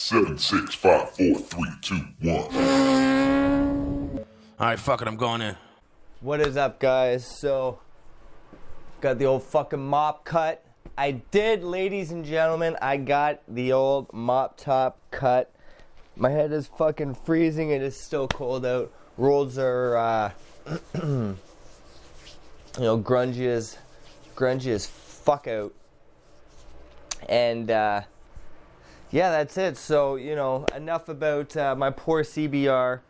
7, 6, 5, 4, 3, 2, 1. Alright, fuck it, I'm going in. What is up, guys? So, got the old fucking mop cut. I did, ladies and gentlemen, I got the old mop top cut. My head is fucking freezing. It is still cold out. Roads are, grungy as fuck out. And, yeah, that's it. So, enough about my poor CBR.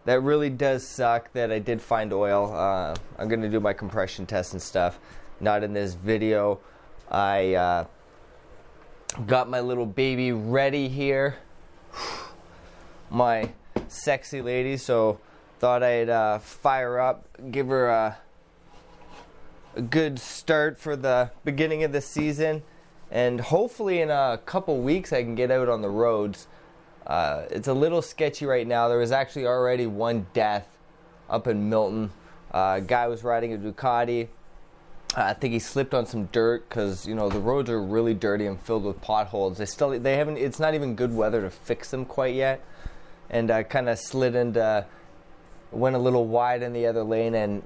That really does suck that I did find oil. I'm going to do my compression test and stuff. Not in this video. I got my little baby ready here. My sexy lady. So thought I'd fire up. Give her a good start for the beginning of the season. And hopefully in a couple weeks I can get out on the roads. It's a little sketchy right now. There was actually already one death up in Milton. A guy was riding a Ducati. I think he slipped on some dirt because the roads are really dirty and filled with potholes. They haven't. It's not even good weather to fix them quite yet. And kind of slid into, went a little wide in the other lane and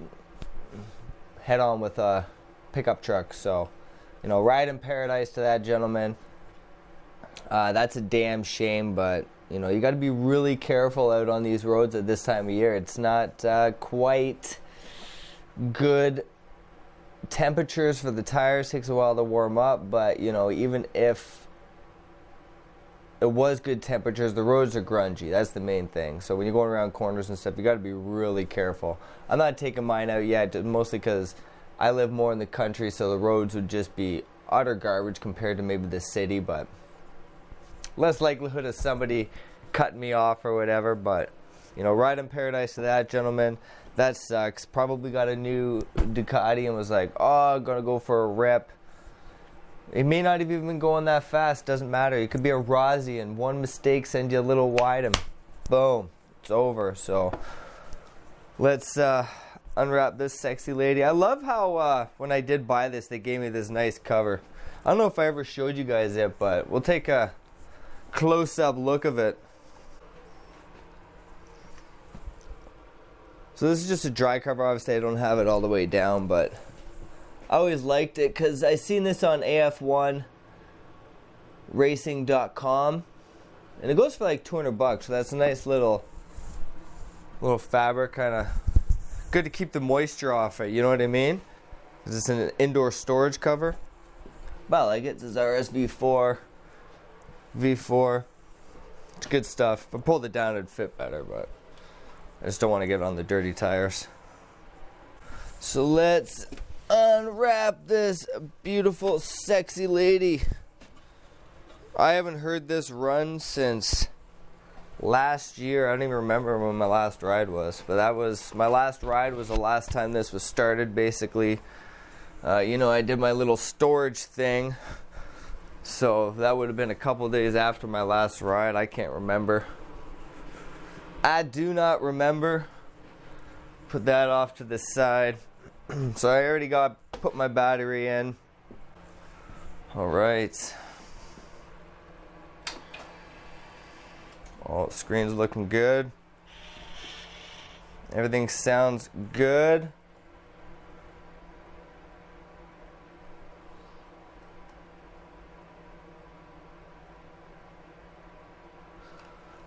head on with a pickup truck. So, ride in paradise to that gentleman. That's a damn shame, but you got to be really careful out on these roads at this time of year. It's not quite good temperatures for the tires. Takes a while to warm up, but even if it was good temperatures, the roads are grungy. That's the main thing. So when you're going around corners and stuff, you got to be really careful. I'm not taking mine out yet, mostly because I live more in the country, so the roads would just be utter garbage compared to maybe the city, but less likelihood of somebody cutting me off or whatever. But ride in paradise to that gentleman. That sucks. Probably got a new Ducati and was like, oh, I'm gonna go for a rip. It may not have even been going that fast. Doesn't matter. It could be a Rossi, and one mistake send you a little wide, and boom, it's over. So let's unwrap this sexy lady. I love how when I did buy this, they gave me this nice cover. I don't know if I ever showed you guys it, but we'll take a close-up look of it. So this is just a dry cover. Obviously I don't have it all the way down, but I always liked it because I seen this on AF1racing.com and it goes for like $200, so that's a nice little fabric, kind of good to keep the moisture off it, you know what I mean? Because it's an indoor storage cover. But I like it. This is RSV4 V4. It's good stuff. If I pulled it down, it'd fit better, but I just don't want to get it on the dirty tires. So let's unwrap this beautiful, sexy lady. I haven't heard this run since last year. I don't even remember when my last ride was, but my last ride was the last time this was started, basically. I did my little storage thing. So that would have been a couple days after my last ride. I can't remember. I do not remember. Put that off to the side. So I already put my battery in. Alright. Oh, the screen's looking good. Everything sounds good.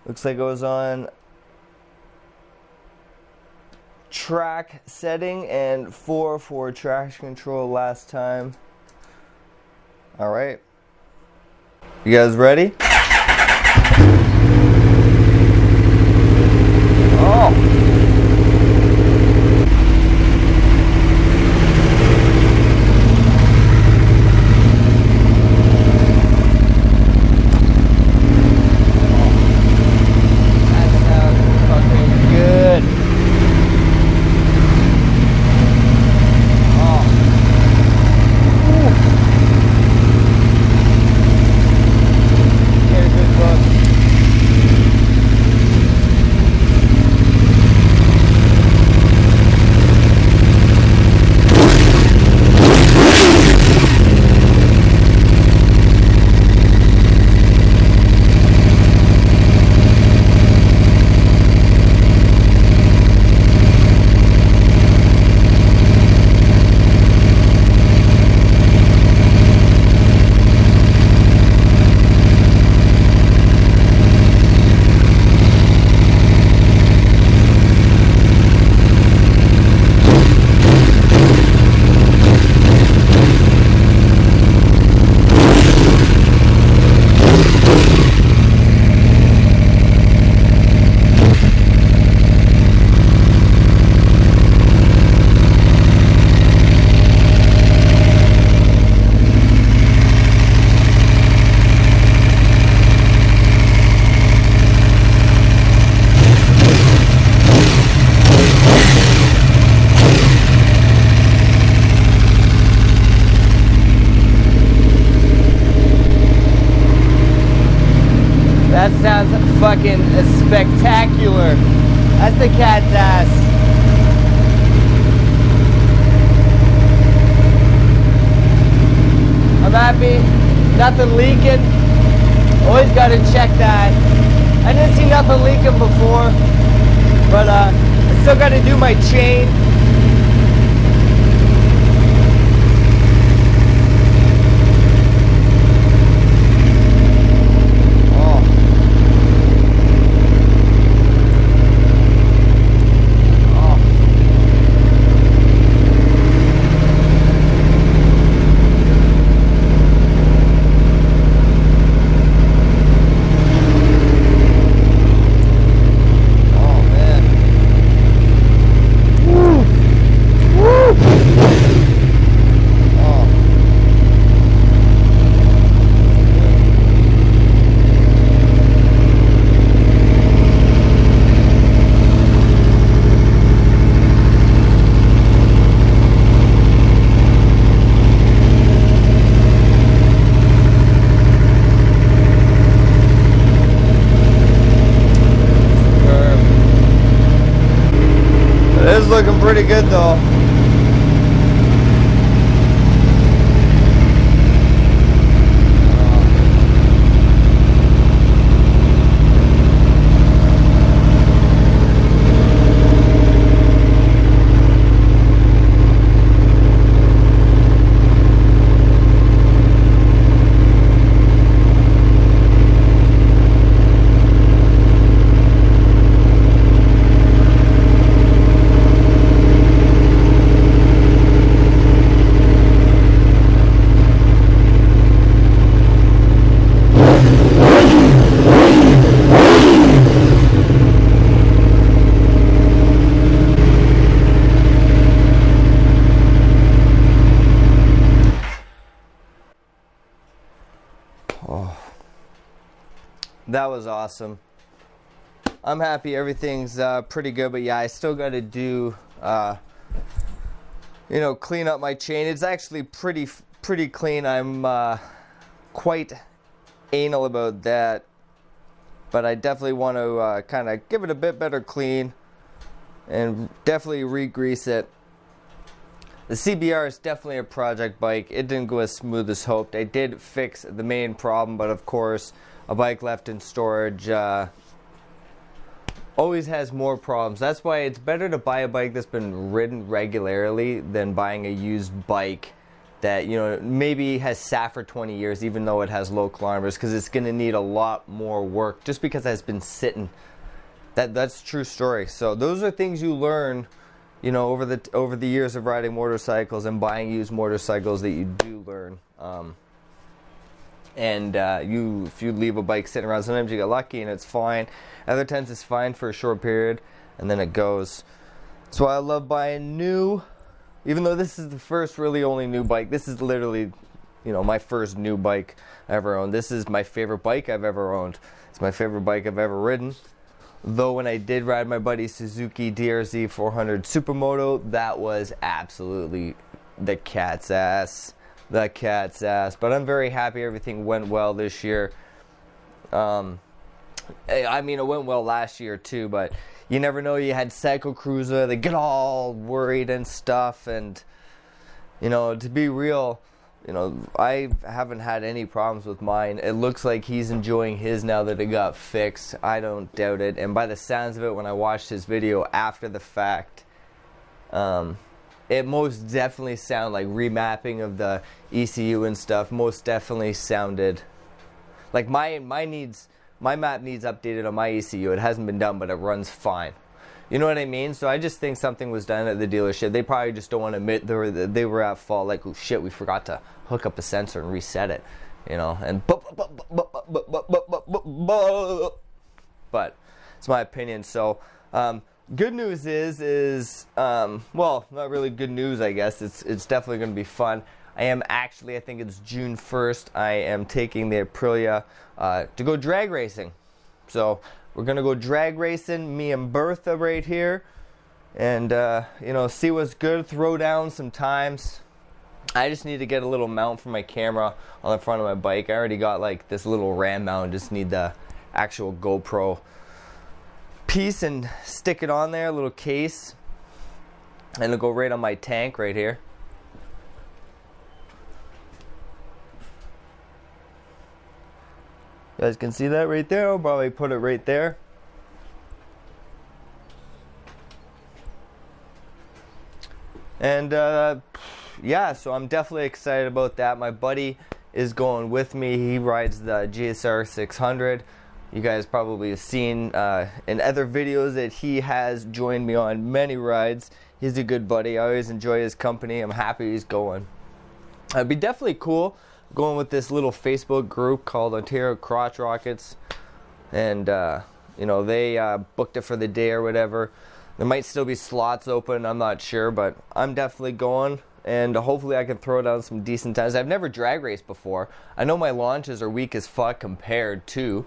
Looks like it was on track setting and 4 for traction control last time. Alright. You guys ready? Oh! sounds fucking spectacular. That's the cat's ass. I'm happy. Nothing leaking. Always gotta check that. I didn't see nothing leaking before, but I still gotta do my chain. Looking pretty good though. That was awesome. I'm happy everything's pretty good, but yeah, I still got to do, clean up my chain. It's actually pretty clean. I'm quite anal about that, but I definitely want to kind of give it a bit better clean and definitely re-grease it. The CBR is definitely a project bike. It didn't go as smooth as hoped. I did fix the main problem, but of course, a bike left in storage always has more problems. That's why it's better to buy a bike that's been ridden regularly than buying a used bike that, maybe has sat for 20 years even though it has low kilometers, because it's going to need a lot more work just because it has been sitting. That's a true story. So those are things you learn, over the years of riding motorcycles and buying used motorcycles, that you do learn. If you leave a bike sitting around, sometimes you get lucky and it's fine. Other times it's fine for a short period and then it goes. That's why I love buying new. Even though this is the first really only new bike, this is literally, my first new bike I ever owned. This is my favorite bike I've ever owned. It's my favorite bike I've ever ridden. Though when I did ride my buddy Suzuki RSV4 Supermoto, that was absolutely the cat's ass. The cat's ass. But I'm very happy everything went well this year. It went well last year too, but you never know. You had Cycle Cruiser, they get all worried and stuff, and to be real, I haven't had any problems with mine. It looks like he's enjoying his now that it got fixed. I don't doubt it. And by the sounds of it, when I watched his video after the fact, it most definitely sounded like remapping of the ECU and stuff. Most definitely sounded like my map needs updated on my ECU. It hasn't been done, but it runs fine. You know what I mean? So I just think something was done at the dealership. They probably just don't want to admit they were at fault. Like, oh shit, we forgot to hook up a sensor and reset it. But it's my opinion. So good news is well, not really good news, I guess. It's definitely going to be fun. I think it's June 1st, I am taking the Aprilia to go drag racing. So we're going to go drag racing, me and Bertha right here, and see what's good, throw down some times. I just need to get a little mount for my camera on the front of my bike. I already got like this little RAM mount, just need the actual GoPro piece and stick it on there, a little case, and it'll go right on my tank right here. You guys can see that right there. I'll probably put it right there. And yeah, so I'm definitely excited about that. My buddy is going with me. He rides the GSR 600. You guys probably have seen in other videos that he has joined me on many rides. He's a good buddy. I always enjoy his company. I'm happy he's going. It'd be definitely cool going with this little Facebook group called Ontario Crotch Rockets. And, you know, they booked it for the day or whatever. There might still be slots open, I'm not sure, but I'm definitely going, and hopefully I can throw down some decent times. I've never drag raced before. I know my launches are weak as fuck compared to,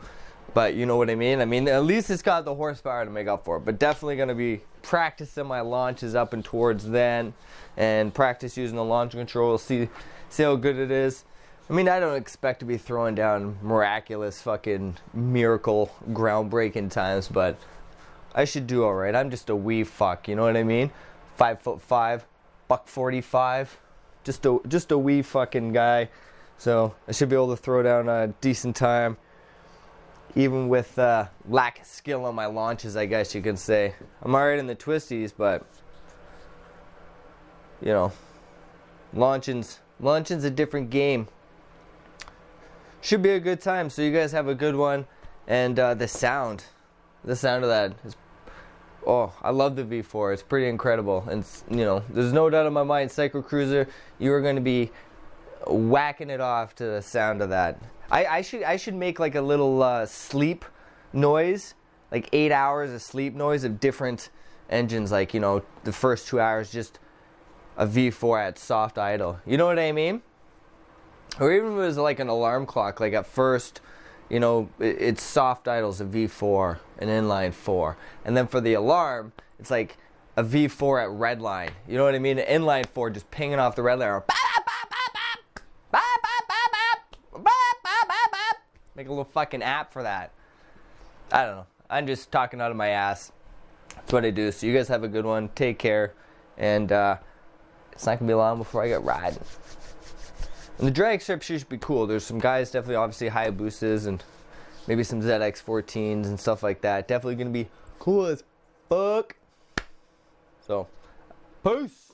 but you know what I mean? I mean, at least it's got the horsepower to make up for it, but definitely going to be practicing my launches up and towards then, and practice using the launch control, see how good it is. I mean, I don't expect to be throwing down miraculous fucking miracle groundbreaking times, but I should do alright. I'm just a wee fuck, you know what I mean? 5'5", $145, just a wee fucking guy. So I should be able to throw down a decent time, even with lack of skill on my launches, I guess you can say. I'm alright in the twisties, but you know, launching's a different game. Should be a good time. So you guys have a good one, and the sound of that is, oh, I love the V4. It's pretty incredible, and you know, there's no doubt in my mind, Cycle Cruiser, you are going to be whacking it off to the sound of that. I should make like a little sleep noise, like 8 hours of sleep noise of different engines, like, you know, the first 2 hours just a V4 at soft idle. You know what I mean? Or even if it was like an alarm clock, like at first, you know, it's soft idles, a V4, an inline 4. And then for the alarm, it's like a V4 at red line. You know what I mean? An inline 4 just pinging off the red line. Make a little fucking app for that. I don't know. I'm just talking out of my ass. That's what I do. So you guys have a good one. Take care. And it's not going to be long before I get riding. And the drag strip should be cool. There's some guys, definitely, obviously, Hayabusas and maybe some ZX14s and stuff like that. Definitely going to be cool as fuck. So, peace.